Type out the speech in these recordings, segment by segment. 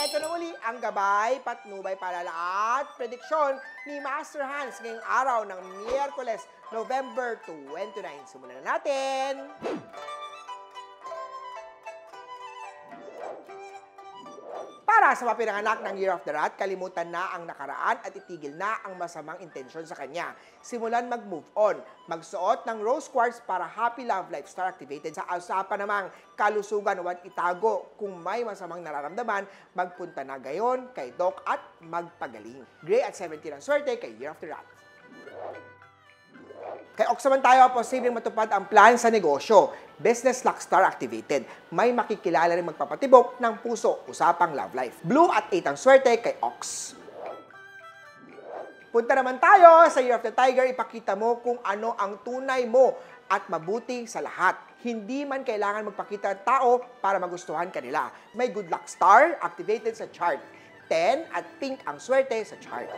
Ito na muli ang gabay, patnubay, palala at prediksyon ni Master Hans ngayong araw ng Miyerkules, November 29. Simulan na natin! Para sa mga pinanganak ng Year of the Rat, kalimutan na ang nakaraan at itigil na ang masamang intensyon sa kanya. Simulan mag-move on. Magsuot ng rose quartz para happy love life star activated. Sa usapan namang kalusugan, huwag itago. Kung may masamang nararamdaman, magpunta na gayon kay Doc at magpagaling. Gray at 17 ang swerte kay Year of the Rat. Kay Ox naman tayo, posibleng matupad ang plan sa negosyo. Business luck star activated. May makikilala rin magpapatibok ng puso, usapang love life. Blue at 8 ang swerte kay Ox. Punta naman tayo sa Year of the Tiger. Ipakita mo kung ano ang tunay mo at mabuti sa lahat. Hindi man kailangan magpakita ang tao para magustuhan kanila. May good luck star activated sa chart. 10 at pink ang swerte sa chart.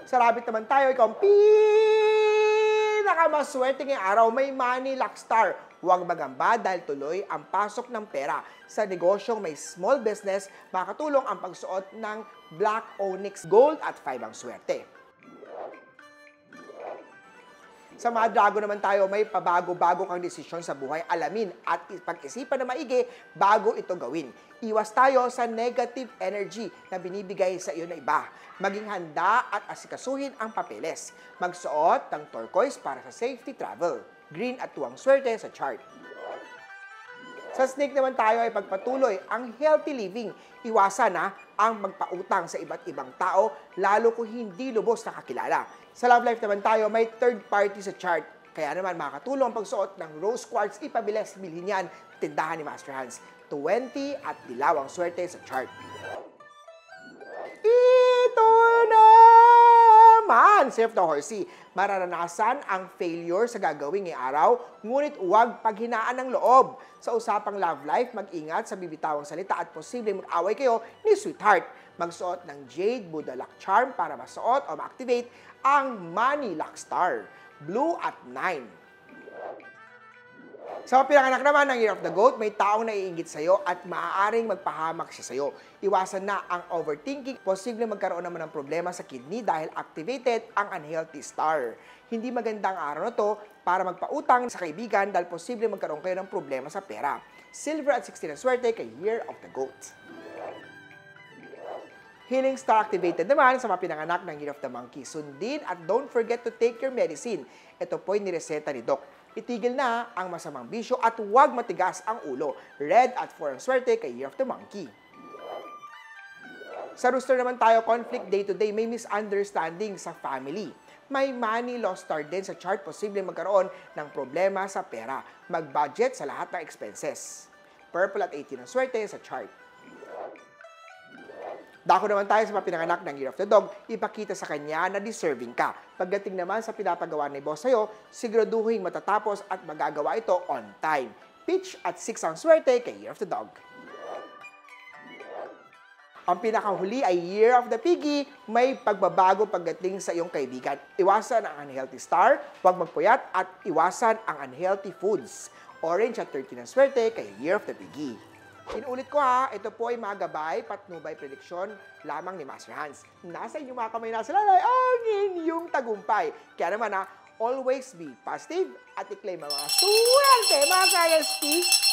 Sa rabbit naman tayo, ikaw ang pinakamaswerte ngayong araw, may money luck star. Huwag magamba dahil tuloy ang pasok ng pera. Sa negosyong may small business, makatulong ang pagsuot ng black onyx gold at 5 ang swerte. Sa mga drago naman tayo, may pabago-bago kang desisyon sa buhay, alamin at pag-isipan na maigi bago ito gawin. Iwas tayo sa negative energy na binibigay sa iyo na iba. Maging handa at asikasuhin ang papeles. Magsuot ng turquoise para sa safety travel. Green at 2 ang swerte sa chart. Sa snake naman tayo ay pagpatuloy ang healthy living. Iwasan na ang magpautang sa iba't ibang tao, lalo kung hindi lubos nakakilala. Sa love life naman tayo, may third party sa chart. Kaya naman makatulong ang pagsuot ng rose quartz, ipabilis bilhin yan, tindahan ni Master Hans. 20 at dilaw ang swerte sa chart. Ito naman! Safe the horsey. Mararanasan ang failure sa gagawin ngayong araw, ngunit huwag paghinaan ng loob. Sa usapang love life, mag-ingat sa bibitawang salita at posibleng mag-away kayo ni sweetheart. Magsuot ng Jade Buddha Luck Charm para masuot o ma-activate ang Money Luck Star. Blue at 9. Sa pinanganak naman ng Year of the Goat, may taong naiinggit sa'yo at maaaring magpahamak siya sa'yo. Iwasan na ang overthinking. Posibleng magkaroon naman ng problema sa kidney dahil activated ang unhealthy star. Hindi magandang araw na to para magpautang sa kaibigan dahil posibleng magkaroon kayo ng problema sa pera. Silver at 16 ang swerte kay Year of the Goat. Healing star activated naman sa mga pinanganak ng Year of the Monkey. Sundin at don't forget to take your medicine. Ito po'y nireseta ni Doc. Itigil na ang masamang bisyo at huwag matigas ang ulo. Red at 4 ang swerte kay Year of the Monkey. Sa rooster naman tayo, conflict day-to-day, may misunderstanding sa family. May money loss star din sa chart, posibleng magkaroon ng problema sa pera. Mag-budget sa lahat ng expenses. Purple at 18 ang swerte sa chart. Dako naman tayo sa mga pinanganak ng Year of the Dog, ipakita sa kanya na deserving ka. Pagdating naman sa pinapagawa ni boss sa'yo, siguraduhin matatapos at magagawa ito on time. Peach at 6 ang swerte kay Year of the Dog. Ang pinakahuli ay Year of the Piggy, may pagbabago pagdating sa iyong kaibigan. Iwasan ang unhealthy star, huwag magpuyat at iwasan ang unhealthy foods. Orange at 13 ang swerte kay Year of the Piggy. Inulit ko ha, ito po ay mga gabay, patnubay, prediksyon lamang ni Master Hans. Nasa inyong mga kamay nasa lalay ang inyong tagumpay. Kaya naman ha, always be positive at i-claim ang mga swerte mga ka-LSP.